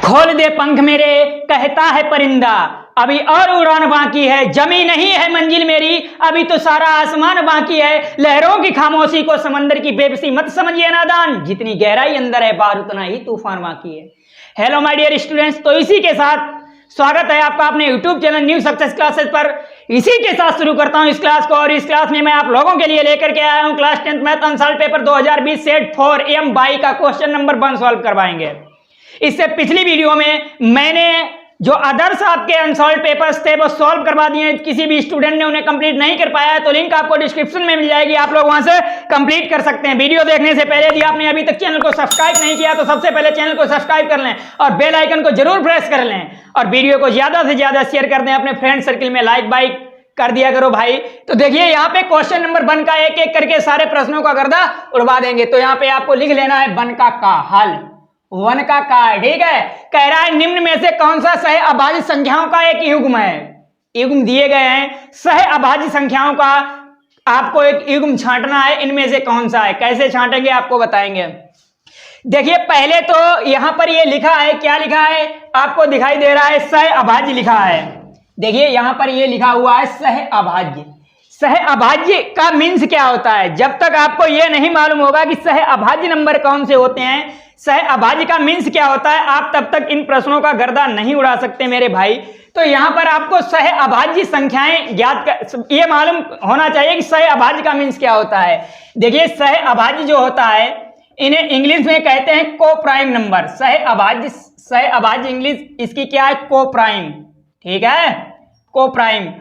खोल दे पंख मेरे कहता है परिंदा, अभी और उड़ान बाकी है, जमी नहीं है मंजिल मेरी, अभी तो सारा आसमान बाकी है। लहरों की खामोशी को समंदर की बेबसी मत समझिए नादान, जितनी गहराई अंदर है बाहर उतना ही तूफान बाकी है। हेलो माय डियर स्टूडेंट्स, तो इसी के साथ स्वागत है आपका अपने YouTube channel new success classes पर। इसी के साथ शुरू करता हूं इस क्लास को, और इस क्लास में मैं आप लोगों के लिए लेकर के आया हूं class 10th math unsolved paper 2020 set 4 M by का क्वेश्चन नंबर 1 सॉल्व करवाएंगे। इससे पिछली वीडियो में मैंने जो अदर्स आपके अनसॉल्व पेपर्स थे वो सॉल्व करवा दिए। किसी भी स्टूडेंट ने उन्हें कंप्लीट नहीं कर पाया है तो लिंक आपको डिस्क्रिप्शन में मिल जाएगी, आप लोग वहां से कंप्लीट कर सकते हैं। वीडियो देखने से पहले यदि आपने अभी तक चैनल को सब्सक्राइब नहीं किया तो सबसे पहले चैनल को सब्सक्राइब कर लें और बेल आइकन को जरूर प्रेस कर लें, और वीडियो को ज्यादा से ज्यादा शेयर कर दें, अपने फ्रेंड सर्किल में लाइक बाइक कर दिया करो भाई। तो देखिए यहाँ पे क्वेश्चन नंबर 1 का एक एक करके सारे प्रश्नों का गर्दा उड़वा देंगे। तो यहाँ पे आपको लिख लेना है 1 का हल, 1 का है, ठीक है। कह रहा है निम्न में से कौन सा सह अभाज्य संख्याओं का एक युग्म है। युग्म दिए गए हैं, सह अभाज्य संख्याओं का आपको एक युग्म छांटना है, इनमें से कौन सा है। कैसे छांटेंगे आपको बताएंगे। देखिए पहले तो यहां पर ये लिखा है, क्या लिखा है आपको दिखाई दे रहा है, सह अभाज्य लिखा है। देखिए यहां पर ये लिखा हुआ है सह अभाज्य। सह अभाज्य का मीन्स क्या होता है, जब तक आपको ये नहीं मालूम होगा कि सह अभाज्य नंबर कौन से होते हैं, सह अभाज्य का मीन्स क्या होता है, आप तब तक इन प्रश्नों का गर्दा नहीं उड़ा सकते मेरे भाई। तो यहां पर आपको सह अभाज्य संख्याएं ज्ञात कर, ये मालूम होना चाहिए कि सह अभाज्य का मीन्स क्या होता है। देखिए सह अभाज्य जो होता है इन्हें इंग्लिश में कहते हैं को प्राइम नंबर। सह अभाज्य इंग्लिश इसकी क्या है, को प्राइम, ठीक है, को प्राइम।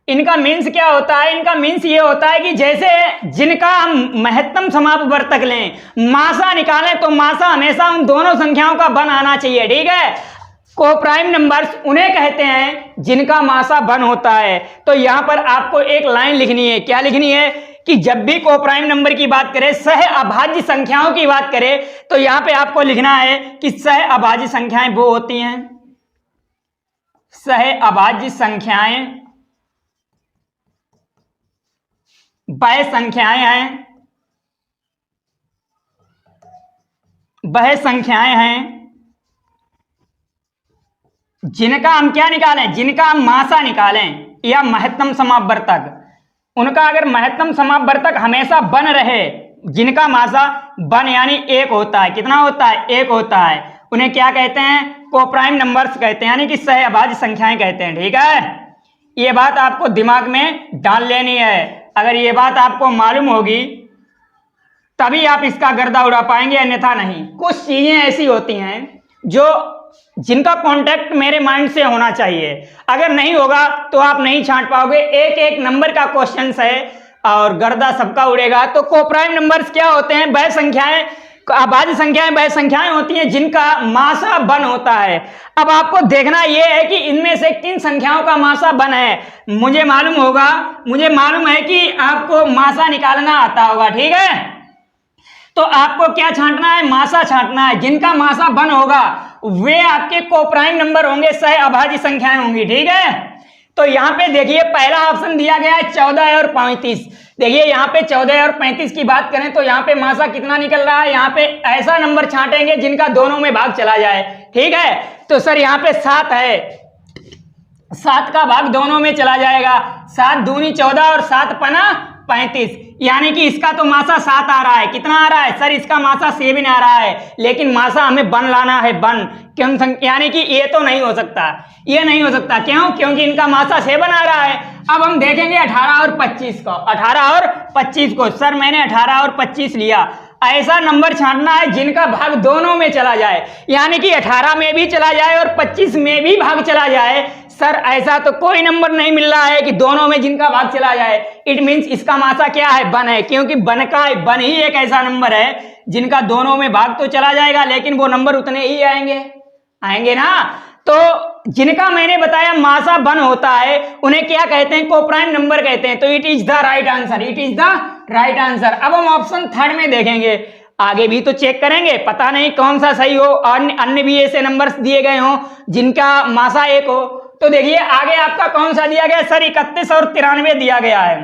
इनका मीन्स क्या होता है, इनका मीन्स ये होता है कि जैसे जिनका हम महत्तम समापवर्तक लें, मासा निकालें, तो मासा हमेशा उन दोनों संख्याओं का 1 आना चाहिए, ठीक है। को प्राइम नंबर्स उन्हें कहते हैं जिनका मासा 1 होता है। तो यहां पर आपको एक लाइन लिखनी है, क्या लिखनी है कि जब भी को प्राइम नंबर की बात करें, सह अभाज्य संख्याओं की बात करें, तो यहां पे आपको लिखना है कि सह अभाज्य संख्याएं वो होती हैं, सह अभाज्य संख्याएं वह संख्याएं हैं, वह संख्याएं हैं जिनका हम क्या निकालें, जिनका हम मासा निकालें या महत्तम समापवर्तक। उनका अगर महत्तम समापवर्तक हमेशा 1 रहे, जिनका मासा 1 यानी 1 होता है, कितना होता है, 1 होता है, उन्हें क्या कहते हैं, को प्राइम नंबर्स कहते हैं, यानी कि सह अभाज्य संख्याएं कहते हैं, ठीक है। ये बात आपको दिमाग में डाल लेनी है। अगर ये बात आपको मालूम होगी तभी आप इसका गर्दा उड़ा पाएंगे, अन्यथा नहीं। कुछ चीजें ऐसी होती हैं जो जिनका कांटेक्ट मेरे माइंड से होना चाहिए, अगर नहीं होगा तो आप नहीं छांट पाओगे। एक एक नंबर का क्वेश्चन है और गर्दा सबका उड़ेगा। तो को प्राइम नंबर्स क्या होते हैं, वह संख्याएं, अभाज्य संख्याएं वह संख्याएं होती हैं जिनका मासा 1 होता है। अब आपको देखना यह है कि इनमें से किन संख्याओं का मासा 1 है। मुझे मालूम है कि आपको मासा निकालना आता होगा, ठीक है। तो आपको क्या छांटना है, मासा छांटना है। जिनका मासा 1 होगा वे आपके को प्राइम नंबर होंगे, सह अभाज्य संख्याएं होंगी, ठीक है। तो यहाँ पे देखिए पहला ऑप्शन दिया गया है 14 और 35। देखिए यहाँ पे 14 और 35 की बात करें तो यहाँ पे मासा कितना निकल रहा है, यहाँ पे ऐसा नंबर छांटेंगे जिनका दोनों में भाग चला जाए, ठीक है। तो सर यहाँ पे 7 है, 7 का भाग दोनों में चला जाएगा, 7 दूनी 14 और 7 पना 35, यानी कि इसका तो मासा 7 आ रहा है। कितना आ रहा है सर, इसका मासा 7 आ रहा है, लेकिन मासा हमें 1 लाना है, 1 क्यों, यानी कि ये तो नहीं हो सकता, ये नहीं हो सकता। क्यों, क्योंकि इनका मासा 7 आ रहा है। अब हम देखेंगे 18 और 25 को, 18 और 25 को। सर मैंने 18 और 25 लिया, ऐसा नंबर छांटना है जिनका भाग दोनों में चला जाए, यानी कि 18 में भी चला जाए और 25 में भी भाग चला जाए। सर ऐसा तो कोई नंबर नहीं मिल रहा है कि दोनों में जिनका भाग चला जाए। इट मीन्स इसका मासा क्या है, 1 है, क्योंकि 1 ही एक ऐसा नंबर है जिनका दोनों में भाग तो चला जाएगा, लेकिन वो नंबर उतने ही आएंगे ना। तो जिनका मैंने बताया मासा 1 होता है उन्हें क्या कहते हैं, को प्राइम नंबर कहते हैं। तो it is the right answer, it is the right answer. अब हम ऑप्शन 3 में देखेंगे, आगे भी तो चेक करेंगे, पता नहीं कौन सा सही हो, अन्य भी ऐसे नंबर्स दिए गए हों जिनका मासा 1 हो। तो देखिए आगे आपका कौन सा दिया गया सर, 31 और 93 दिया गया है।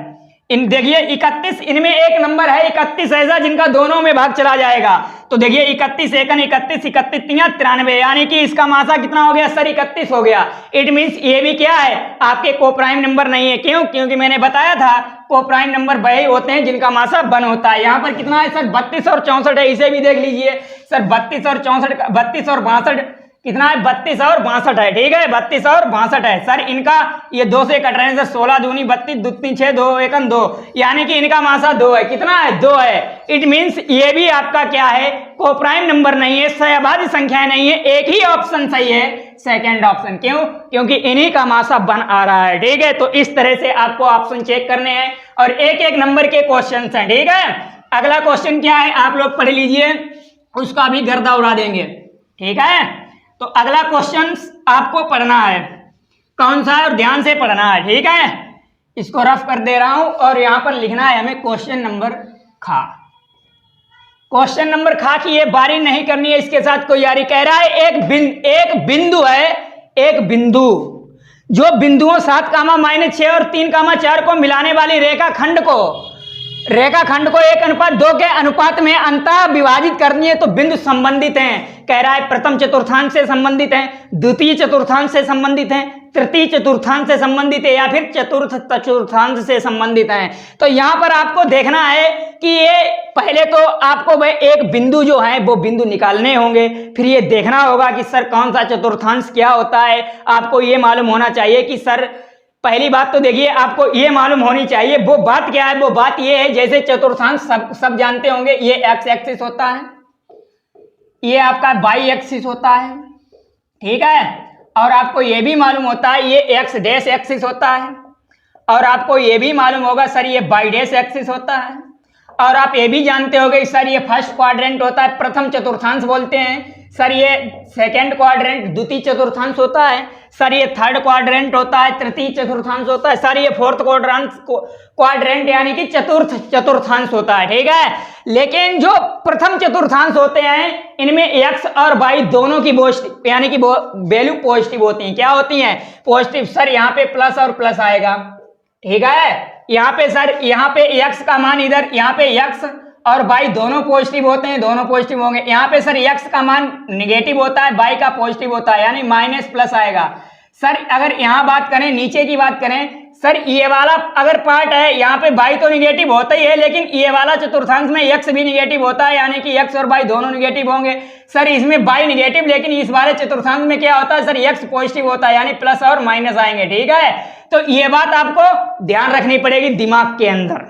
इन देखिए 31, इनमें एक नंबर है 31 ऐसा जिनका दोनों में भाग चला जाएगा। तो देखिए 31 एकन 31 31 93, यानी कि इसका मासा कितना हो गया सर 31 हो गया। इट मीन्स ये भी क्या है आपके कोप्राइम नंबर नहीं है। क्यों? क्योंकि मैंने बताया था कोप्राइम नंबर वही होते हैं जिनका मासा 1 होता है। यहाँ पर कितना है सर 32 और 64 है, इसे भी देख लीजिए सर 32 और 64, 32 और 62 कितना है 32 और 62 है, ठीक है 32 और 62 है सर। इनका ये 2 से कट रहे हैं सर, 16 दूनी 32, 2 3 6 2 एकन 2, यानी कि इनका मासा 2 है। कितना है 2 है। इट मीन्स ये भी आपका क्या है कोप्राइम नंबर नहीं है, सहभाज्य संख्या नहीं है। एक ही ऑप्शन सही है, सेकेंड ऑप्शन। क्यों? क्योंकि इन्हीं का मासा 1 आ रहा है, ठीक है। तो इस तरह से आपको ऑप्शन चेक करने हैं और एक एक नंबर के क्वेश्चन हैं, ठीक है। अगला क्वेश्चन क्या है आप लोग पढ़ लीजिए, उसका भी गर्दा उड़ा देंगे, ठीक है। तो अगला क्वेश्चन आपको पढ़ना है, कौन सा है और ध्यान से पढ़ना है, ठीक है। इसको रफ कर दे रहा हूं और यहां पर लिखना है हमें क्वेश्चन नंबर खा। क्वेश्चन नंबर खा की ये बारी नहीं करनी है, इसके साथ कोई यारी। कह रहा है एक बिंदु है, एक बिंदु जो बिंदुओं 7, -6 और 3, 4 को मिलाने वाली रेखाखंड को 1:2 के अनुपात में अंतः विभाजित करनी है। तो बिंदु संबंधित हैं, कह रहा है प्रथम चतुर्थांश से संबंधित हैं, द्वितीय चतुर्थांश से संबंधित हैं, तृतीय चतुर्थांश से संबंधित है या फिर चतुर्थ चतुर्थांश से संबंधित हैं। तो यहां पर आपको देखना है कि ये पहले तो आपको भाई एक बिंदु जो है वो बिंदु निकालने होंगे, फिर ये देखना होगा कि सर कौन सा चतुर्थांश क्या होता है। आपको ये मालूम होना चाहिए कि सर पहली बात तो देखिए आपको ये मालूम होनी चाहिए वो बात क्या है। वो बात ये है जैसे चतुर्थांश सब जानते होंगे, ये एक्स एक्सिस होता है, ये आपका वाई एक्सिस होता है, ठीक है। और आपको ये भी मालूम होता है ये एक्स डैश एक्सिस होता है, और आपको ये भी मालूम होगा सर ये वाई डैश एक्सिस होता है, और आप ये भी जानते होंगे सर ये फर्स्ट क्वाड्रेंट होता है, प्रथम चतुर्थांश बोलते हैं सर, ये सेकंड क्वाड्रेंट द्वितीय चतुर्थांश होता है सर, ये थर्ड क्वाड्रेंट होता है, तृतीय चतुर्थांश होता है सर, ये फोर्थ क्वाड्रेंट यानी कि चतुर्थ चतुर्थांश होता है, ठीक है। लेकिन जो प्रथम चतुर्थांश होते हैं इनमें एक्स और वाई दोनों की यानी कि वैल्यू पॉजिटिव होती हैं। क्या होती हैं? पॉजिटिव। सर यहाँ पे प्लस और प्लस आएगा, ठीक है। यहाँ पे सर यहाँ पे एक्स का मान इधर, यहाँ पे एक्स और वाई दोनों पॉजिटिव होते हैं, दोनों पॉजिटिव होंगे। यहाँ पे सर एक्स का मान निगेटिव होता है, वाई का पॉजिटिव होता है, यानी माइनस प्लस आएगा। सर अगर यहाँ बात करें, नीचे की बात करें, सर ये वाला अगर पार्ट है यहाँ पे वाई तो निगेटिव होता ही है, लेकिन ये वाला चतुर्थांश में एक्स भी निगेटिव होता है, यानी कि एक्स और वाई दोनों निगेटिव होंगे। सर इसमें वाई निगेटिव, लेकिन इस वाले चतुर्थांश में क्या होता है सर एक्स पॉजिटिव होता है, यानी प्लस और माइनस आएंगे, ठीक है। तो ये बात आपको ध्यान रखनी पड़ेगी दिमाग के अंदर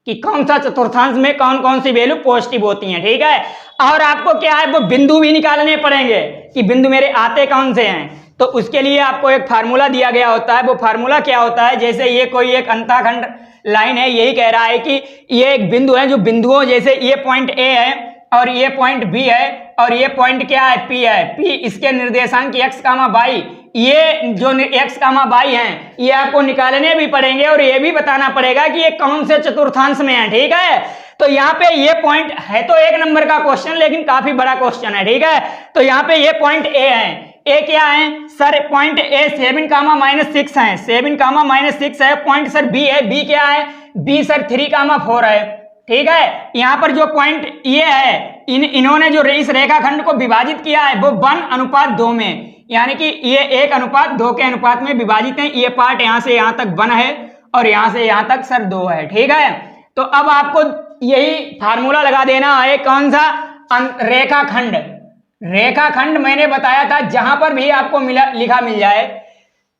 कि कौन सा चतुर्थांश में कौन कौन सी वैल्यू पॉजिटिव होती हैं, ठीक है। और आपको क्या है वो बिंदु भी निकालने पड़ेंगे कि बिंदु मेरे आते कौन से हैं। तो उसके लिए आपको एक फार्मूला दिया गया होता है। वो फार्मूला क्या होता है, जैसे ये कोई एक अंतःखंड लाइन है, यही कह रहा है कि ये एक बिंदु है, जो बिंदुओं जैसे ये पॉइंट ए है और ये पॉइंट बी है और ये पॉइंट क्या है पी है, पी इसके निर्देशांक एक्स कामा वाई, ये जो एक्स कामा वाई हैं ये आपको निकालने भी पड़ेंगे और ये भी बताना पड़ेगा कि ये कौन से चतुर्थांश में है, ठीक है। तो यहाँ पे ये पॉइंट है तो 1 नंबर का क्वेश्चन, लेकिन काफी बड़ा क्वेश्चन है, ठीक है। तो यहाँ पे ये पॉइंट ए है, ए क्या है सर, पॉइंट ए 7, -6 है, 7, -6 है। पॉइंट सर बी है, बी क्या है, बी सर 3, 4 है, ठीक है। यहाँ पर जो पॉइंट ये है इन्होंने जो इस रेखाखंड को विभाजित किया है वो 1:2 में, यानी कि ये 1:2 के अनुपात में विभाजित है। ये पार्ट यहाँ से यहाँ तक 1 है और यहाँ से यहाँ तक सर 2 है, ठीक है। तो अब आपको यही फार्मूला लगा देना है, कौन सा, रेखाखंड। रेखाखंड मैंने बताया था जहां पर भी आपको लिखा मिल जाए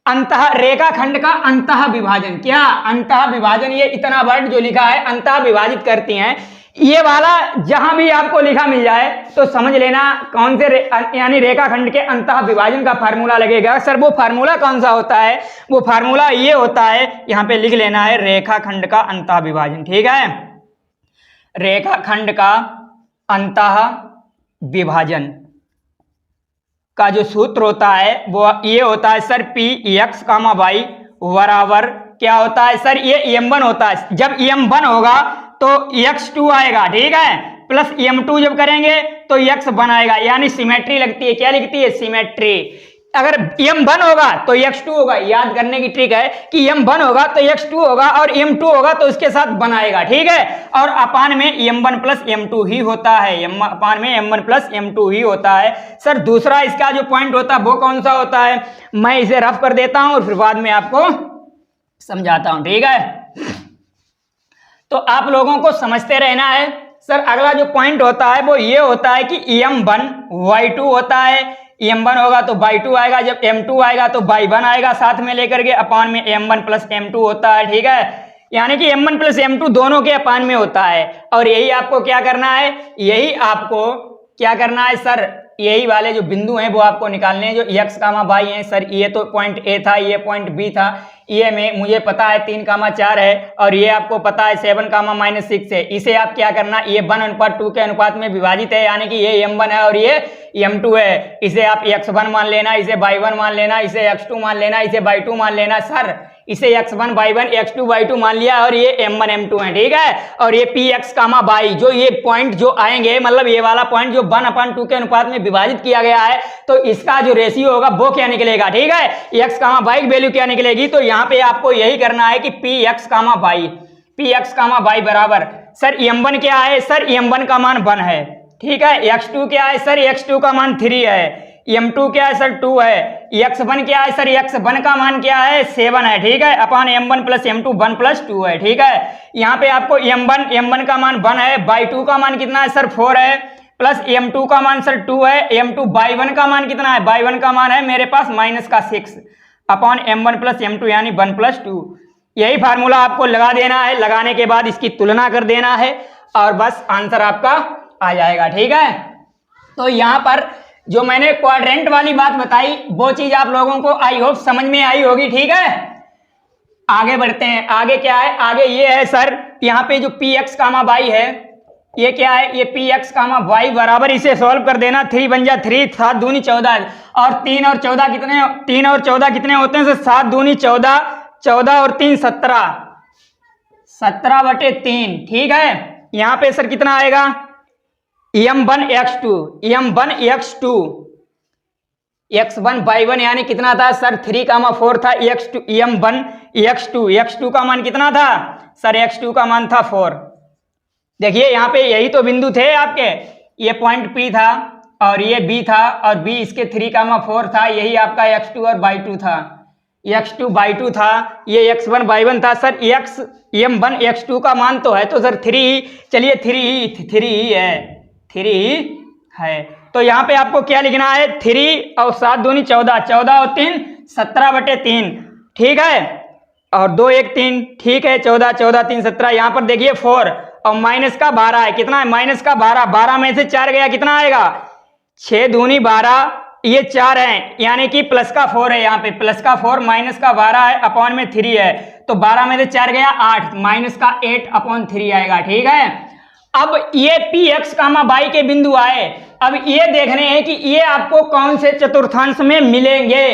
अंतः रेखाखंड का अंतः विभाजन, क्या अंतः विभाजन, ये इतना वर्ड जो लिखा है अंतः विभाजित करती हैं, ये वाला जहां भी आपको लिखा मिल जाए तो समझ लेना कौन से यानी रेखाखंड के अंतः विभाजन का फार्मूला लगेगा। सर वो फार्मूला कौन सा होता है, वो फार्मूला ये होता है, यहां पे लिख लेना है रेखाखंड का अंतः विभाजन, ठीक है। रेखाखंड का अंतः विभाजन का जो सूत्र होता है वो ये होता है sir P x comma y बराबर क्या होता है सर, ये m1 होता है। जब m1 होगा तो x2 आएगा, ठीक है, प्लस m2 जब करेंगे तो x1 आएगा, यानी सिमेट्री लगती है। क्या लिखती है, सिमेट्री। अगर m1 होगा तो x2 होगा। याद करने की ट्रिक है कि m1 होगा तो x2 होगा और m2 होगा तो इसके साथ बनाएगा, ठीक है। और अपान में m1 प्लस m2 ही होता है, अपान में m1 प्लस m2 ही होता है। सर दूसरा इसका जो पॉइंट होता है वो कौन सा होता है, मैं इसे रफ कर देता हूं और फिर बाद में आपको समझाता हूं, ठीक है। तो आप लोगों को समझते रहना है। सर अगला जो पॉइंट होता है वो ये होता है कि m1 y2 होता है, m1 होगा तो y2 आएगा, जब m2 आएगा तो y1 आएगा साथ में लेकर के, अपान में m1 प्लस m2 होता है, ठीक है। यानी कि m1 प्लस m2 दोनों के अपान में होता है। और यही आपको क्या करना है, यही आपको क्या करना है सर, यही वाले जो बिंदु हैं वो आपको निकालने हैं, जो x, y हैं। सर ये तो पॉइंट A था, ये पॉइंट B था, ये में मुझे पता है 3, 4 है, और ये आपको पता है 7, -6 है। इसे आप क्या करना, ये 1:2 के अनुपात में विभाजित है, यानी कि ये m1 है और ये m2 है। इसे आप x1 मान लेना, इसे y1 मान लेना, इसे x2 मान लेना, इसे y2 मान लेना। सर इसे x1 y1 x2 y2 मान लिया और ये m1 m2 है, ठीक है। और ये px, y जो ये पॉइंट जो आएंगे, मतलब ये वाला पॉइंट जो 1/2 के अनुपात में विभाजित किया गया है, तो इसका जो रेशियो होगा वो क्या निकलेगा, ठीक है। x, y की वैल्यू क्या निकलेगी, तो यहाँ पे आपको यही करना है कि px, y बराबर, सर m1 क्या है, सर m1 का मान 1 है, ठीक है। x2 क्या है, सर x2 का मान 3 है। m2 क्या है सर 2 है। x1 क्या है सर, x1 का मान क्या है 7 है, ठीक है। अपान m1 प्लस m2 1 प्लस 2 है, ठीक है। यहाँ पे आपको m1 का मान 1 है, y2 का मान कितना है सर 4 है, प्लस m2 का मान सर 2 है, m2 y1 का मान कितना है, y1 का मान है मेरे पास -6 अपॉन m1 प्लस m2 यानी 1 प्लस 2। यही फार्मूला आपको लगा देना है, लगाने के बाद इसकी तुलना कर देना है और बस आंसर आपका आ जाएगा, ठीक है। तो यहाँ पर जो मैंने क्वाड्रेंट वाली बात बताई वो चीज आप लोगों को आई होप समझ में आई होगी, ठीक है। आगे बढ़ते हैं, आगे क्या है, आगे ये है सर, यहाँ पे जो px, y है, ये क्या है, ये px, y बराबर, इसे सॉल्व कर देना। 3 बन जा 3, 7 दूनी 14 और 3 और 14 कितने, 3 और 14 कितने होते हैं सर, 7 दूनी 14, 14 और 3 17, 17/3, ठीक है। यहाँ पे सर कितना आएगा, m1 x2, x1 y1 यानी कितना था सर 3, 4 था, x2 m1 x2 का मान कितना था सर, x2 का मान था 4। देखिए यहाँ पे यही तो बिंदु थे आपके, ये पॉइंट P था और ये B था और B इसके 3, 4 था, यही आपका x2 और y2 था, x2 y2 था, ये x1 y1 था। सर m1 x2 का मान तो है तो सर 3, चलिए 3 ही है। तो यहाँ पे आपको क्या लिखना है, 3 और 7 दूनी 14, 14 और 3 17/3, ठीक है। और 2 1 3, ठीक है, 14 14 3 17। यहाँ पर देखिए 4 और माइनस का 12 है, कितना है माइनस का 12, 12 में से 4 गया कितना आएगा, 6 दूनी 12, ये 4 है, यानी कि प्लस का 4 है, यहाँ पे प्लस का 4 माइनस का 12 है, अपॉन में 3 है, तो 12 में से 4 गया 8, माइनस का 8/3 आएगा, ठीक है। अब ये px, y के बिंदु आए, अब ये देखने हैं कि ये आपको कौन से चतुर्थांश में मिलेंगे,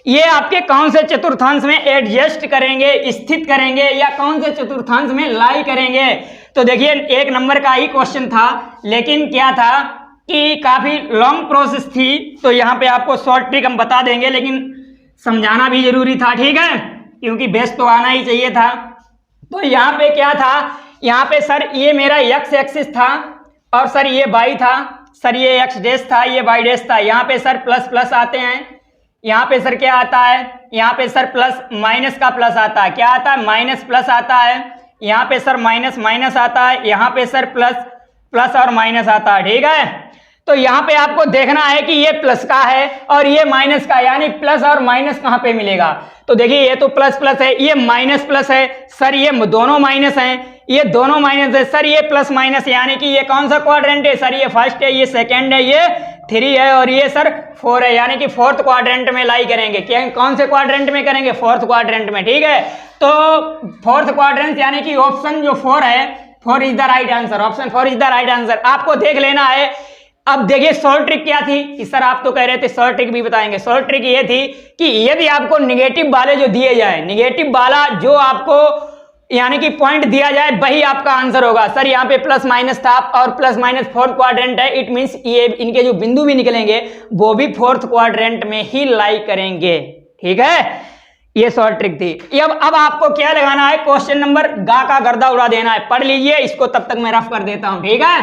ये आपके कौन से चतुर्थांश में एडजस्ट करेंगे, स्थित करेंगे, या कौन से चतुर्थांश में लाई करेंगे। तो देखिए 1 नंबर का ही क्वेश्चन था, लेकिन क्या था कि काफी लॉन्ग प्रोसेस थी, तो यहाँ पे आपको शॉर्ट ट्रिक हम बता देंगे, लेकिन समझाना भी जरूरी था, ठीक है, क्योंकि बेस तो आना ही चाहिए था। तो यहाँ पे क्या था, यहाँ पे सर ये मेरा x एक्सिस था और सर ये y था, सर ये x डैश था, ये y डैश था। यहाँ पे सर प्लस प्लस आते हैं, यहाँ पे सर क्या आता है, यहाँ पे सर प्लस माइनस का प्लस आता है, क्या आता है माइनस प्लस आता है, यहाँ पे सर माइनस माइनस आता है, यहाँ पे सर प्लस प्लस और माइनस आता है, ठीक है। तो यहाँ पे आपको देखना है कि ये प्लस का है और ये माइनस का, यानी प्लस और माइनस कहाँ पे मिलेगा। तो देखिए ये तो प्लस प्लस है, ये माइनस प्लस है, सर ये दोनों माइनस हैं, ये दोनों माइनस है, सर ये प्लस माइनस, यानी कि ये कौन सा क्वाड्रेंट है सर, ये फर्स्ट है, ये सेकंड है, ये 3 है और ये सर 4 है, यानी कि 4th क्वाड्रेंट में लाई करेंगे। क्या कौन से क्वाड्रेंट में करेंगे, 4th क्वाड्रेंट में, ठीक है। तो 4th क्वाड्रेंट यानी कि ऑप्शन जो 4 है, 4 is the right answer, option 4 is the right answer. आपको देख लेना है। अब देखिए शॉर्ट ट्रिक क्या थी कि सर आप तो कह रहे थे शॉर्ट ट्रिक भी बताएंगे। शॉर्ट ट्रिक ये थी कि यदि आपको निगेटिव वाले जो दिए जाए, निगेटिव वाला जो आपको यानी कि पॉइंट दिया जाए वही आपका आंसर होगा। सर यहाँ पे प्लस माइनस था और प्लस माइनस फोर्थ क्वाड्रेंट है, इट मींस ये इनके जो बिंदु भी निकलेंगे वो भी फोर्थ क्वाड्रेंट में ही लाई करेंगे। ठीक है, ये शॉर्ट ट्रिक थी। अब आपको क्या लगाना है, क्वेश्चन नंबर गा का गर्दा उड़ा देना है। पढ़ लीजिए इसको, तब तक मैं रफ कर देता हूं। ठीक है,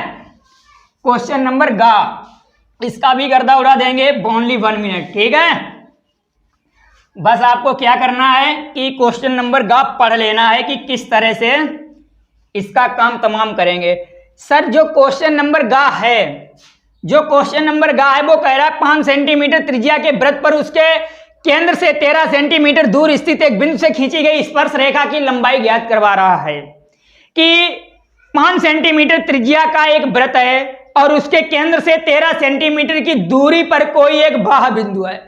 क्वेश्चन नंबर गा, इसका भी गर्दा उड़ा देंगे ओनली 1 मिनट। ठीक है, बस आपको क्या करना है कि क्वेश्चन नंबर गा पढ़ लेना है कि किस तरह से इसका काम तमाम करेंगे। सर जो क्वेश्चन नंबर गा है, जो क्वेश्चन नंबर गा है वो कह रहा है 5 सेंटीमीटर त्रिज्या के वृत्त पर उसके केंद्र से 13 सेंटीमीटर दूर स्थित एक बिंदु से खींची गई स्पर्श रेखा की लंबाई ज्ञात करवा रहा है। कि 5 सेंटीमीटर त्रिज्या का एक वृत्त है और उसके केंद्र से 13 सेंटीमीटर की दूरी पर कोई एक बाह्य बिंदु है।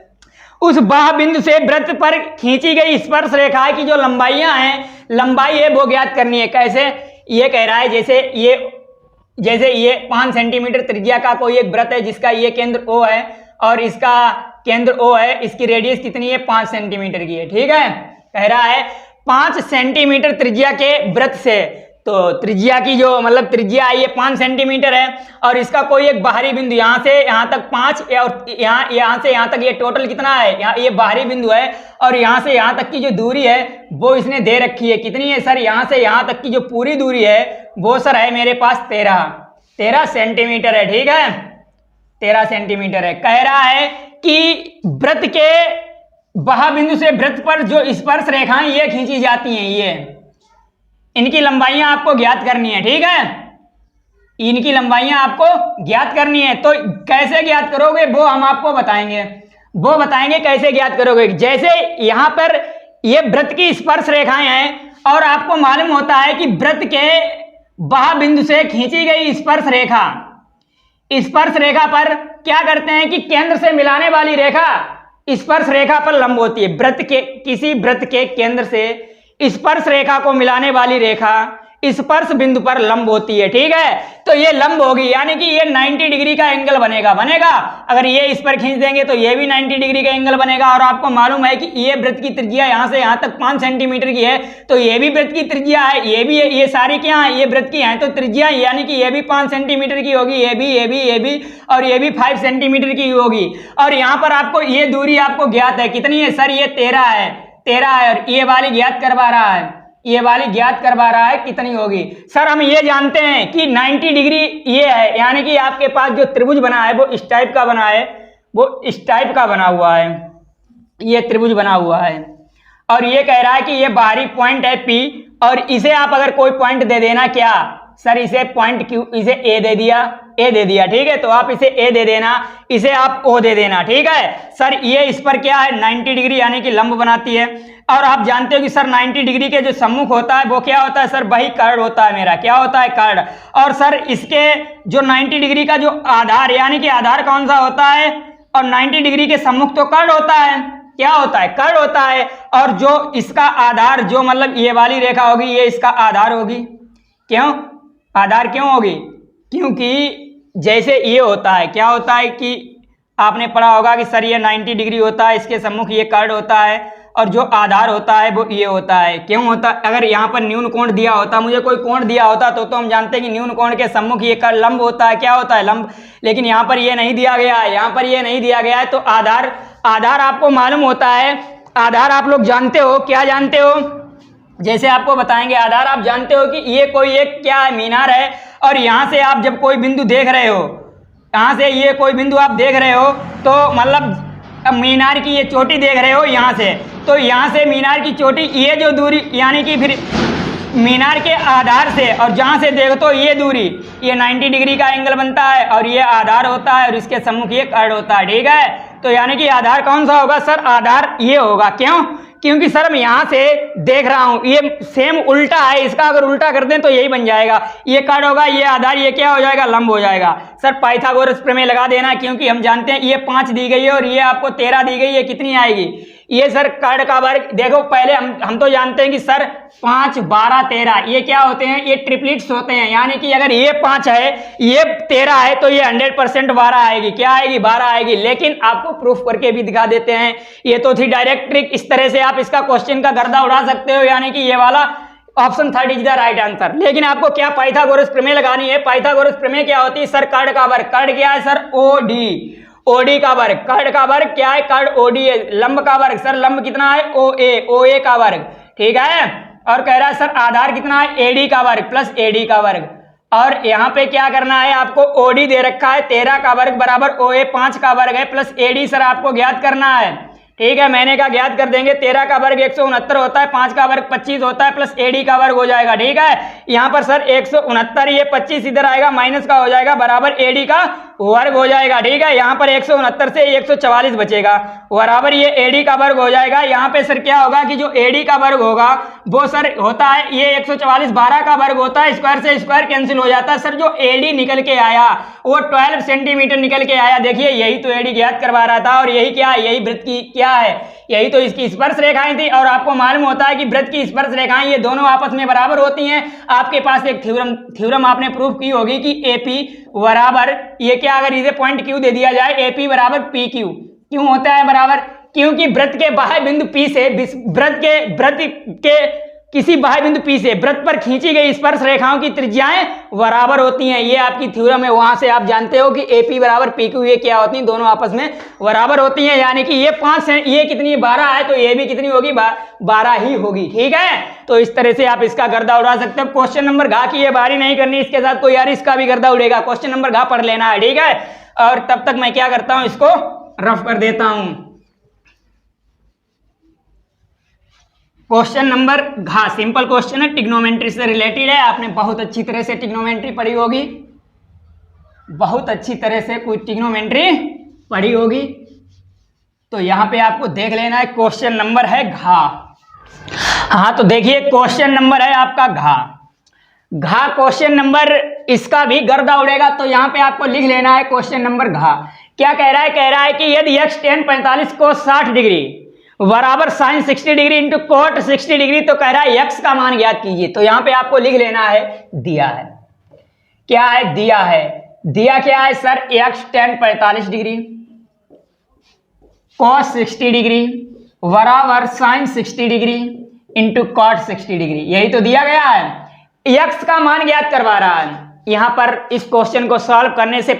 उस बाह्य बिंदु से वृत्त पर खींची गई स्पर्श रेखा की जो लंबाइयां हैं, लंबाई है वो ज्ञात करनी है। कैसे, ये कह रहा है जैसे ये 5 सेंटीमीटर त्रिज्या का कोई एक वृत्त है जिसका ये केंद्र O है और इसका केंद्र O है, इसकी रेडियस कितनी है, 5 सेंटीमीटर की है। ठीक है, कह रहा है 5 सेंटीमीटर त्रिज्या के वृत्त से, तो त्रिज्या की जो मतलब त्रिज्या है ये 5 सेंटीमीटर है और इसका कोई एक बाहरी बिंदु यहाँ से यहाँ तक 5 और यहाँ से यहाँ तक ये टोटल कितना है, यहाँ ये बाहरी बिंदु है और यहाँ से यहाँ तक की जो दूरी है वो इसने दे रखी है। कितनी है सर, यहाँ से यहाँ तक की जो पूरी दूरी है वो सर है मेरे पास 13 सेंटीमीटर है। ठीक है, 13 सेंटीमीटर है। कह रहा है कि वृत्त के बाह्य बिंदु से वृत्त पर जो स्पर्श रेखाएं ये खींची जाती हैं, ये इनकी लंबाइयां आपको ज्ञात करनी है। ठीक है, इनकी लंबाइयां आपको ज्ञात करनी है। तो कैसे ज्ञात करोगे वो हम आपको बताएंगे, वो बताएंगे कैसे ज्ञात करोगे। जैसे यहां पर ये वृत्त की स्पर्श रेखाएं हैं और आपको मालूम होता है कि वृत्त के बाह्य बिंदु से खींची गई स्पर्श रेखा पर क्या करते हैं कि केंद्र से मिलाने वाली रेखा स्पर्श रेखा पर लंब होती है। किसी वृत्त के केंद्र से स्पर्श रेखा को मिलाने वाली रेखा स्पर्श बिंदु पर लंब होती है। ठीक है, तो ये लंब होगी, यानी कि ये 90 डिग्री का एंगल बनेगा। अगर ये इस पर खींच देंगे तो ये भी 90 डिग्री का एंगल बनेगा। और आपको मालूम है कि ये वृत्त की त्रिज्या यहाँ से यहाँ तक 5 सेंटीमीटर की है, तो ये भी वृत्त की त्रिज्या है, ये भी, ये सारी क्या है, ये वृत्त की है तो त्रिज्या, यानी कि ये भी 5 सेंटीमीटर की होगी, ये भी और ये भी 5 सेंटीमीटर की होगी। और यहाँ पर आपको ये दूरी आपको ज्ञात है, कितनी है सर, ये 13 है और ये वाली ज्ञात करवा रहा है, ये वाली ज्ञात करवा रहा है कितनी होगी। सर हम ये जानते हैं कि 90 डिग्री ये है, यानी कि आपके पास जो त्रिभुज बना है वो इस टाइप का बना है, वो इस टाइप का बना हुआ है, ये त्रिभुज बना हुआ है। और ये कह रहा है कि ये बाहरी पॉइंट है P और इसे आप अगर कोई पॉइंट दे देना, क्या सर, इसे पॉइंट Q, इसे A दे दिया। ठीक है, तो आप इसे A दे देना, इसे आप O दे देना। ठीक है सर, ये इस पर क्या है 90 डिग्री यानी कि लंब बनाती है। और आप जानते हो कि सर 90 डिग्री के जो सम्मुख होता है वो क्या होता है सर, वही कर्ण होता है मेरा, क्या होता है, कर्ण। और सर इसके जो 90 डिग्री का जो आधार, यानी कि आधार कौन सा होता है, और 90 डिग्री के सम्मुख तो कर्ण होता है, क्या होता है, कर्ण होता है। और जो इसका आधार, जो मतलब ये वाली रेखा होगी, ये इसका आधार होगी। क्यों आधार क्यों होगी, क्योंकि जैसे ये होता है, क्या होता है कि आपने पढ़ा होगा कि सर ये 90 डिग्री होता है, इसके सम्मुख ये कर्ण होता है और जो आधार होता है वो ये होता है। क्यों होता, अगर यहाँ पर न्यून कोण दिया होता, मुझे कोई कोण दिया होता तो हम जानते हैं कि न्यून कोण के सम्मुख ये कर्ण लंब होता है, क्या होता है, लंब। लेकिन यहाँ पर ये नहीं दिया गया है, यहाँ पर ये नहीं दिया गया है। तो आधार आपको मालूम होता है, आधार आप लोग जानते हो, क्या जानते हो, जैसे आपको बताएंगे आधार आप जानते हो कि ये कोई एक क्या है, मीनार है। और यहाँ से आप जब कोई बिंदु देख रहे हो, यहाँ से ये कोई बिंदु आप देख रहे हो तो मतलब मीनार की ये चोटी देख रहे हो यहाँ से, तो यहाँ से मीनार की चोटी ये जो दूरी, यानी कि फिर मीनार के आधार से और जहाँ से देखो तो ये दूरी, ये 90 डिग्री का एंगल बनता है और ये आधार होता है और इसके सम्मुख ये कर्ण होता है। ठीक है, तो यानी कि आधार कौन सा होगा सर, आधार ये होगा। क्यों, क्योंकि सर मैं यहाँ से देख रहा हूँ, ये सेम उल्टा है, इसका अगर उल्टा कर दें तो यही बन जाएगा, ये कर्ण होगा, ये आधार, ये क्या हो जाएगा, लंब हो जाएगा। सर पाइथागोरस प्रमेय लगा देना, क्योंकि हम जानते हैं ये 5 दी गई है और ये आपको 13 दी गई है, कितनी आएगी, ये सर कर्ण का वर्ग। देखो पहले हम तो जानते हैं कि सर 5, 12, 13 ये क्या होते हैं, ये ट्रिपलेट्स होते हैं। यानी कि अगर ये 5 है, ये 13 है तो ये 100% 12 आएगी, क्या आएगी, 12 आएगी। लेकिन आपको प्रूफ करके भी दिखा देते हैं, ये तो थी डायरेक्ट ट्रिक। इस तरह से आप इसका क्वेश्चन का गर्दा उड़ा सकते हो, यानी कि ये वाला option third is the right answer. लेकिन आपको क्या पाइथागोरस प्रमेय लगानी है। पाइथागोरस प्रमेय क्या होती है सर? कर्ण का वर्ग। कर्ण क्या है सर? ओडी। ओडी का वर्ग। कर्ण का वर्ग क्या है? कर्ण ओडी है। लंब का वर्ग सर, लंब कितना है? ओए। ओए का वर्ग, ठीक है। और कह रहा है सर आधार कितना है? एडी का वर्ग प्लस एडी का वर्ग। और यहां पे क्या करना है आपको? ओडी दे रखा है 13 का वर्ग बराबर ओए 5 का वर्ग है प्लस एडी सर आपको ज्ञात करना है, ठीक है। मैंने कहा ज्ञात कर देंगे। 13 का वर्ग 169 होता है, 5 का वर्ग 25 होता है प्लस एडी का वर्ग हो जाएगा, ठीक है। यहाँ पर सर 169, ये 25 इधर आएगा माइनस का हो जाएगा बराबर एडी का वर्ग हो जाएगा, ठीक है। यहाँ पर 169 से 144 बचेगा बराबर ये एडी का वर्ग हो जाएगा। यहाँ पे सर क्या होगा कि जो एडी का वर्ग होगा वो सर होता है ये 144 12 का वर्ग होता है, स्क्वायर से स्क्वायर कैंसिल हो जाता है सर। जो एडी निकल के आया वो 12 सेंटीमीटर निकल के आया। देखिए यही तो एडी ज्ञात करवा रहा था। और यही क्या है? यही वृत्त की क्या है? यही तो इसकी स्पर्श रेखाएं थी। और आपको मालूम होता है कि वृत्त की स्पर्श रेखाएं ये दोनों आपस में बराबर होती हैं। आपके पास एक थ्योरम आपने प्रूफ की होगी कि एपी बराबर ये क्या, अगर इसे पॉइंट क्यू दे दिया जाए एपी बराबर पी क्यू। क्यों होता है बराबर? क्योंकि वृत्त के बाह्य बिंदु पी से वृत्त के किसी बाह्य बिंदु पी से वृत्त पर खींची गई स्पर्श रेखाओं की त्रिज्याएं बराबर होती हैं। ये आपकी थ्योरम है, वहां से आप जानते हो कि एपी बराबर पी क्यू ये क्या होती हैं? दोनों आपस में बराबर होती हैं। यानी कि ये 5 है, ये कितनी 12 है तो ये भी कितनी होगी? 12 ही होगी, ठीक है। तो इस तरह से आप इसका गर्दा उड़ा सकते हो। क्वेश्चन नंबर घ की ये बारी नहीं करनी, इसके साथ कोई यार इसका भी गर्दा उड़ेगा। क्वेश्चन नंबर घ पढ़ लेना है, ठीक है। और तब तक मैं क्या करता हूं, इसको रफ कर देता हूं। क्वेश्चन नंबर घ सिंपल क्वेश्चन है, ट्रिग्नोमेट्री से रिलेटेड है। आपने बहुत अच्छी तरह से ट्रिग्नोमेट्री पढ़ी होगी, बहुत अच्छी तरह से कोई ट्रिग्नोमेट्री पढ़ी होगी। तो यहां पे आपको देख लेना है। क्वेश्चन नंबर है घ। हाँ तो देखिए क्वेश्चन नंबर है आपका घ क्वेश्चन नंबर, इसका भी गर्दा उड़ेगा। तो यहां पे आपको लिख लेना है क्वेश्चन नंबर घ। क्या कह रहा है? कह रहा है कि यदि x tan 45 को 60 डिग्री बराबर sine 60 degree into cot 60 degree, तो कह रहा है x का मान ज्ञात कीजिए। तो यहां पे आपको लिख लेना है दिया है। क्या है? दिया है। दिया क्या है sir? x tan 45 degree cos 60 degree बराबर sine 60 degree into cot 60 degree, यही तो दिया गया है। x का मान ज्ञात करवा रहा है। यहां पर इस क्वेश्चन को सॉल्व करने से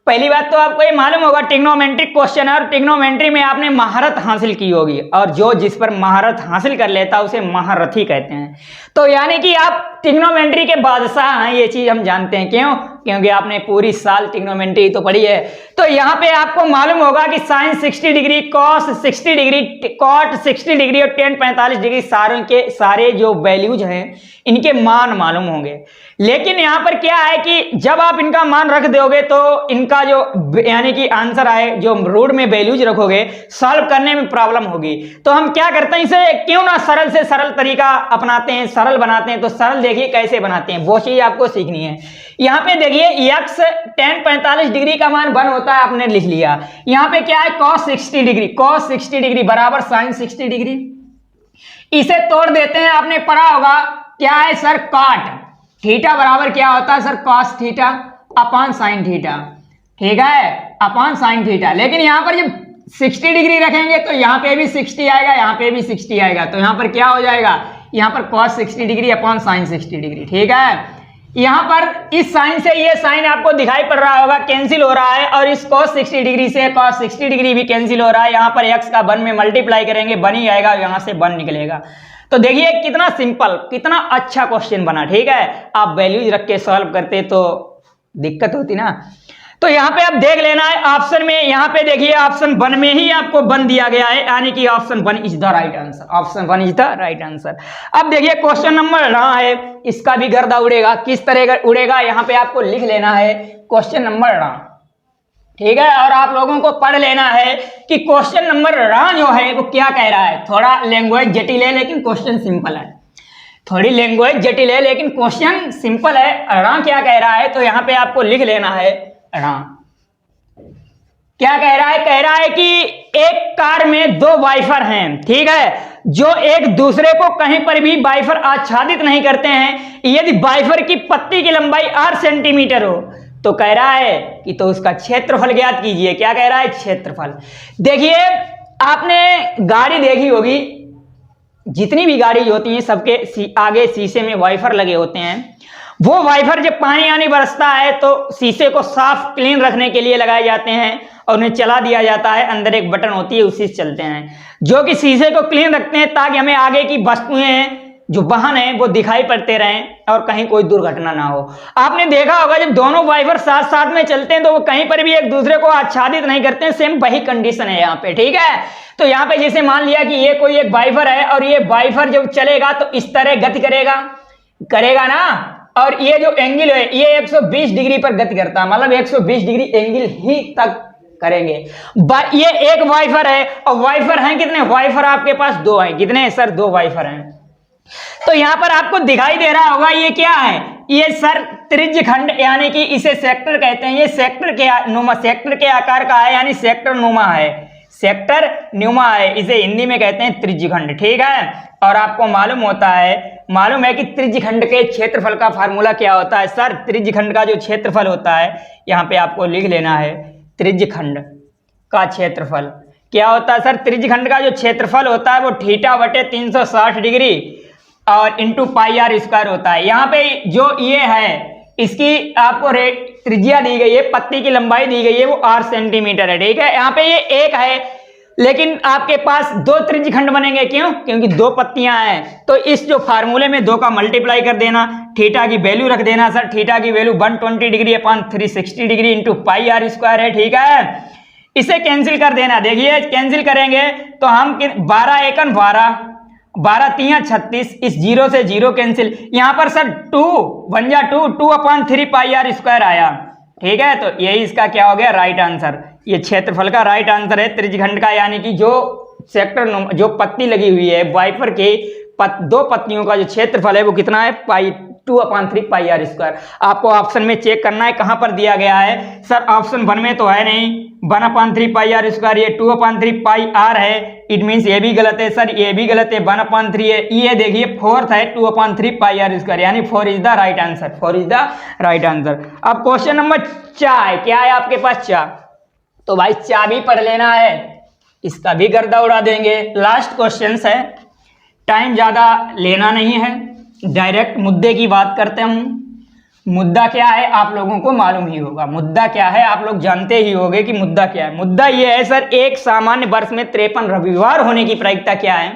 पहली बात तो आपको ये मालूम होगा ट्रिग्नोमेट्रिक क्वेश्चन है और ट्रिग्नोमेट्री में आपने महारत हासिल की होगी। और जो जिस पर महारत हासिल कर लेता उसे महारथी कहते हैं। तो यानी कि आप ट्रिग्नोमेट्री के बादशाह हैं, ये चीज हम जानते हैं। क्यों? क्योंकि आपने पूरी साल ट्रिग्नोमेट्री तो पढ़ी है। तो यहाँ पे आपको मालूम होगा कि sine 60 degree, cos 60 degree, cot 60 degree और टेन 45 डिग्री सारे जो वैल्यूज हैं इनके मान मालूम होंगे। लेकिन यहाँ पर क्या है कि जब आप इनका मान रख दोगे तो इनका जो यानी कि आंसर आए, जो रूट में वैल्यूज रखोगे, सॉल्व करने में प्रॉब्लम होगी। तो हम क्या करते हैं, इसे क्यों ना सरल से सरल तरीका अपनाते हैं, सरल बनाते हैं। तो सरल देखिए कैसे बनाते हैं, वो चीज आपको सीखनी है। यहाँ पे देखिए x tan 45 डिग्री का मान 1 होता है, आपने लिख लिया। यहाँ पे क्या है? cos 60 डिग्री, cos 60 डिग्री बराबर sin 60 डिग्री। इसे तोड़ देते हैं, आपने पढ़ा होगा क्या है सर? cot थीटा बराबर क्या होता है sir? cos theta upon sin theta, ठीक है, अपॉन sin थीटा। लेकिन यहाँ पर जब 60 डिग्री रखेंगे तो यहाँ पे भी 60 आएगा, यहाँ पे भी 60 आएगा। तो यहाँ पर क्या हो जाएगा? यहाँ पर cos 60 degree upon sin 60 degree, ठीक है। यहाँ पर इस साइन से ये साइन आपको दिखाई पड़ रहा होगा, कैंसिल हो रहा है। और इस cos 60 डिग्री से cos 60 डिग्री भी कैंसिल हो रहा है। यहाँ पर x का 1 में मल्टीप्लाई करेंगे 1 ही आएगा, यहाँ से 1 निकलेगा। तो देखिए कितना सिंपल, कितना अच्छा क्वेश्चन बना, ठीक है। आप वैल्यूज रख के सॉल्व करते तो दिक्कत होती ना। तो यहाँ पे आप देख लेना है ऑप्शन में, यहाँ पे देखिए ऑप्शन 1 में ही आपको 1 दिया गया है, यानी कि option 1 is the right answer. Option 1 is the right answer. अब देखिए क्वेश्चन नंबर रहा है, इसका भी गर्दा उड़ेगा। किस तरह का उड़ेगा यहाँ पे आपको लिख लेना है क्वेश्चन नंबर रहा, ठीक है। और आप लोगों को पढ़ लेना है कि क्वेश्चन नंबर रहा जो है वो क्या कह रहा है। थोड़ा लैंग्वेज जटिल है लेकिन क्वेश्चन सिंपल है, थोड़ी लैंग्वेज जटिल है लेकिन क्वेश्चन सिंपल है। रहा क्या कह रहा है, तो यहाँ पे आपको लिख लेना है रहा क्या कह रहा है। कह रहा है कि एक कार में 2 वाइफर हैं, ठीक है, जो एक दूसरे को कहीं पर भी वाइफर आच्छादित नहीं करते हैं। यदि वाइफर की पत्ती की लंबाई 8 सेंटीमीटर हो तो कह रहा है कि तो उसका क्षेत्रफल ज्ञात कीजिए। क्या कह रहा है? क्षेत्रफल। देखिए आपने गाड़ी देखी होगी, जितनी भी गाड़ी होती हैं सबके आगे शीशे में वाइफर लगे होते हैं। वो वाइफर जब पानी आनी बरसता है तो शीशे को साफ क्लीन रखने के लिए लगाए जाते हैं और उन्हें चला दिया जाता है। अंदर एक बटन होती है, उसी से चलते हैं, जो कि शीशे को क्लीन रखते हैं ताकि हमें आगे की वस्तुएं जो वाहन है वो दिखाई पड़ते रहें और कहीं कोई दुर्घटना ना हो। आपने देखा होगा जब दोनों वाइफर साथ साथ में चलते हैं तो वो कहीं पर भी एक दूसरे को आच्छादित नहीं करते हैं। सेम वही कंडीशन है यहाँ पे, ठीक है। तो यहाँ पे जैसे मान लिया कि ये कोई एक वाइफर है और ये वाइफर जब चलेगा तो इस तरह गति करेगा ना, और ये जो एंगल है ये 120 डिग्री पर गति करता है, मतलब 120 डिग्री एंगल ही तक करेंगे। ये एक वाइफर है और वाइफर हैं कितने? वाइफर आपके पास दो हैं। कितने हैं सर? दो वाइफर हैं। तो यहां पर आपको दिखाई दे रहा होगा ये क्या है? ये सर त्रिज्य खंड, यानी कि इसे सेक्टर कहते हैं। ये सेक्टर के आकार का है, यानी सेक्टर नुमा है, सेक्टर नुमा है। इसे हिंदी में कहते हैं त्रिज्य खंड, ठीक है। और आपको मालूम है कि त्रिज्य खंड के क्षेत्रफल का फार्मूला क्या होता है? सर त्रिज्य खंड का जो क्षेत्रफल होता है, यहाँ पे आपको लिख लेना है, त्रिज्य खंड का क्षेत्रफल क्या होता है? सर त्रिज्य खंड का जो क्षेत्रफल होता है वो थीटा बटे 360 डिग्री और इंटू पाई आर स्क्वायर होता है। यहाँ पे जो ये है इसकी आपको त्रिज्या दी गई है, पत्ती की लंबाई दी गई है, वो 8 सेंटीमीटर है, ठीक है। यहाँ पे ये एक है, लेकिन आपके पास दो त्रिज्य खंड बनेंगे। क्यों? क्योंकि दो पत्तियां हैं। तो इस जो फार्मूले में दो का मल्टीप्लाई कर देना, थीटा की वैल्यू रख देना। सर थीटा की value 120 degree upon 360 degree into pi R square है, ठीक है। इसे कैंसिल कर देना। देखिए कैंसिल करेंगे तो हम 12 एकन 12, 12 तियां 36, इस जीरो से जीरो कैंसिल। यहां पर सर 2 1 जा 2 अपॉन 3 पाई आर स्क्वायर आया, ठीक है। तो यही इसका क्या हो गया? Right answer. ये क्षेत्रफल का राइट आंसर है त्रिज्य खंड का, यानी कि जो सेक्टर जो पत्ती लगी हुई है वाइफर के दो पत्तियों का जो क्षेत्रफल है वो कितना है? 2/3 पाई आर स्क्वायर। आपको ऑप्शन में चेक करना है कहां पर दिया गया है। सर ऑप्शन 1 में तो है नहीं, 1/3 पाई आर स्क्वायर, ये 2/3 पाई आर है। इट मीन्स ये भी गलत है सर, ये भी गलत है, 1/3 है। ये देखिए फोर्थ है 2/3 पाई आर स्क्वायर, यानी 4 is the right answer, 4 is the right answer. अब क्वेश्चन नंबर 4 क्या है आपके पास? चा। तो भाई चा भी पढ़ लेना है, इसका भी गर्दा उड़ा देंगे। लास्ट क्वेश्चन है, टाइम ज्यादा लेना नहीं है, डायरेक्ट मुद्दे की बात करते हैं। मुद्दा क्या है आप लोगों को मालूम ही होगा। मुद्दा क्या है आप लोग जानते ही होंगे कि मुद्दा क्या है। मुद्दा ये है सर, एक सामान्य वर्ष में 53 रविवार होने की प्रायिकता क्या है?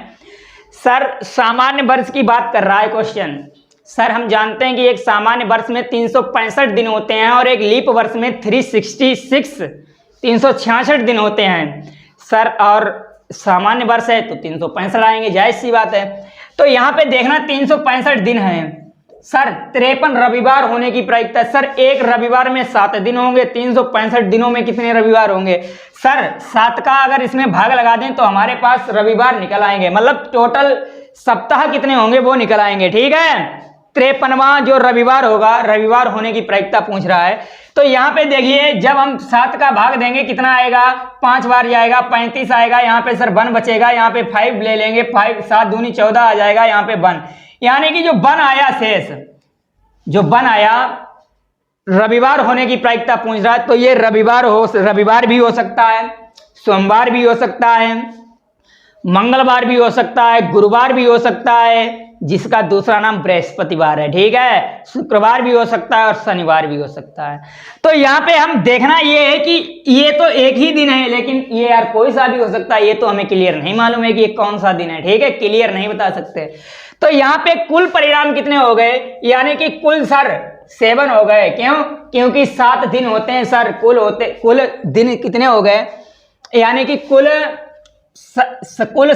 सर सामान्य वर्ष की बात कर रहा है क्वेश्चन। सर हम जानते हैं कि एक सामान्य वर्ष में 365 दिन होते हैं और एक लीप वर्ष में 366 दिन होते हैं सर। और सामान्य वर्ष है तो 365 आएंगे, जायज सी बात है। तो यहाँ पे देखना 365 दिन है सर, 53 रविवार होने की प्रायिकता। सर एक रविवार में 7 दिन होंगे, 365 दिनों में कितने रविवार होंगे? सर 7 का अगर इसमें भाग लगा दें तो हमारे पास रविवार निकल आएंगे, मतलब टोटल सप्ताह कितने होंगे वो निकल आएंगे, ठीक है। 53वां जो रविवार होगा, रविवार होने की प्रायिकता पूछ रहा है। तो यहाँ पे देखिए जब हम 7 का भाग देंगे कितना आएगा? 5 बार जाएगा, 35 आएगा। यहाँ पे सर 1 बचेगा, यहाँ पे 5 ले लेंगे, 5 7 दूनी 14 आ जाएगा, यहाँ पे 1, यानी कि जो 1 आया शेष, जो 1 आया रविवार होने की प्रायिकता पूछ रहा है। तो ये रविवार भी हो सकता है, सोमवार भी हो सकता है, मंगलवार भी हो सकता है, गुरुवार भी हो सकता है, जिसका दूसरा नाम बृहस्पतिवार है, ठीक है। शुक्रवार भी हो सकता है और शनिवार भी हो सकता है। तो यहाँ पे हम देखना ये है कि ये तो एक ही दिन है, लेकिन ये यार कोई सा भी हो सकता है, ये तो हमें क्लियर नहीं मालूम है कि ये कौन सा दिन है, ठीक है, क्लियर नहीं बता सकते। तो यहाँ पे कुल परिणाम कितने हो गए? यानी कि कुल सर 7 हो गए। क्यों? क्योंकि 7 दिन होते हैं सर, कुल दिन कितने हो गए? यानी कि कुल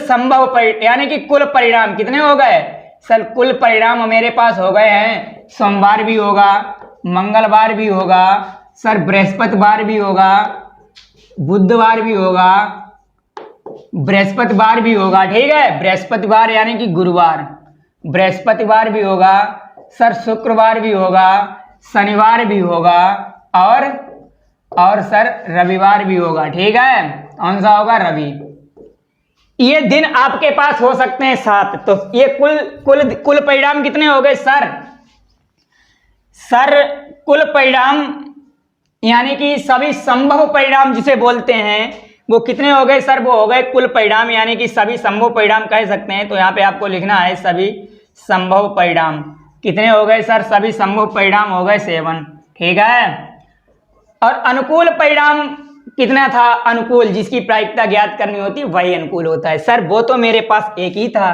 संभव यानी कि कुल परिणाम कितने हो गए? सर कुल परिणाम मेरे पास हो गए हैं, सोमवार भी होगा, मंगलवार भी होगा, सर बृहस्पतिवार भी होगा, बुधवार भी होगा, बृहस्पतिवार भी होगा, ठीक है। बृहस्पतिवार यानी कि गुरुवार, बृहस्पतिवार भी होगा सर, शुक्रवार भी होगा, शनिवार भी होगा और सर रविवार भी होगा, ठीक है। कौन सा होगा? रवि। ये दिन आपके पास हो सकते हैं 7। तो ये कुल परिणाम कितने हो गए सर? कुल परिणाम यानी कि सभी संभव परिणाम जिसे बोलते हैं वो कितने हो गए सर? वो हो गए कुल परिणाम, यानी कि सभी संभव परिणाम कह सकते हैं। तो यहाँ पे आपको लिखना है सभी संभव परिणाम। कितने हो गए सर? सभी संभव परिणाम हो गए 7। ठीक है। और अनुकूल परिणाम कितना था? अनुकूल, जिसकी प्रायिकता ज्ञात करनी होती वही अनुकूल होता है। सर वो तो मेरे पास एक ही था।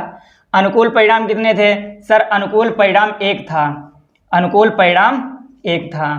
अनुकूल परिणाम कितने थे सर? अनुकूल परिणाम 1 था। अनुकूल परिणाम 1 था।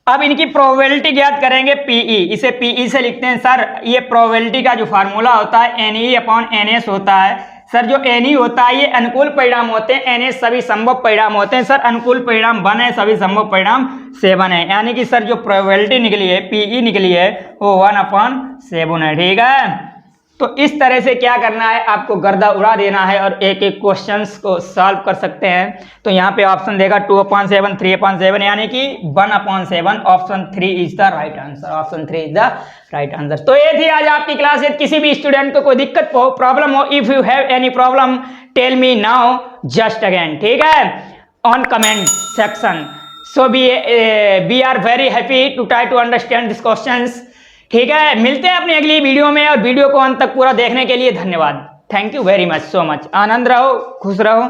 अब इनकी प्रोबेबिलिटी ज्ञात करेंगे पीई, इसे पीई से लिखते हैं सर। ये प्रोबेबिलिटी का जो फार्मूला होता है NE/NS होता है सर। जो NE होता है ये अनुकूल परिणाम होते हैं, NS सभी संभव परिणाम होते हैं सर। अनुकूल परिणाम 1 है, सभी संभव परिणाम 7 है, यानी कि सर जो प्रोबेबिलिटी निकली है पीई निकली है वो 1/7 है। ठीक है। तो इस तरह से क्या करना है, आपको गर्दा उड़ा देना है और एक एक क्वेश्चंस को सॉल्व कर सकते हैं। तो यहाँ पे ऑप्शन देगा 2/7, 3/7, यानी कि 1/7। Option 3 is the right answer. Option 3 is the right answer. तो ये थी आज आपकी क्लास। किसी भी स्टूडेंट को कोई दिक्कत हो, प्रॉब्लम हो, if you have any problem tell me now just again. ठीक है, on comment section. So we are very happy to try to understand this questions. ठीक है, मिलते हैं अपनी अगली वीडियो में, और वीडियो को अंत तक पूरा देखने के लिए धन्यवाद। Thank you very much, so much. आनंद रहो, खुश रहो।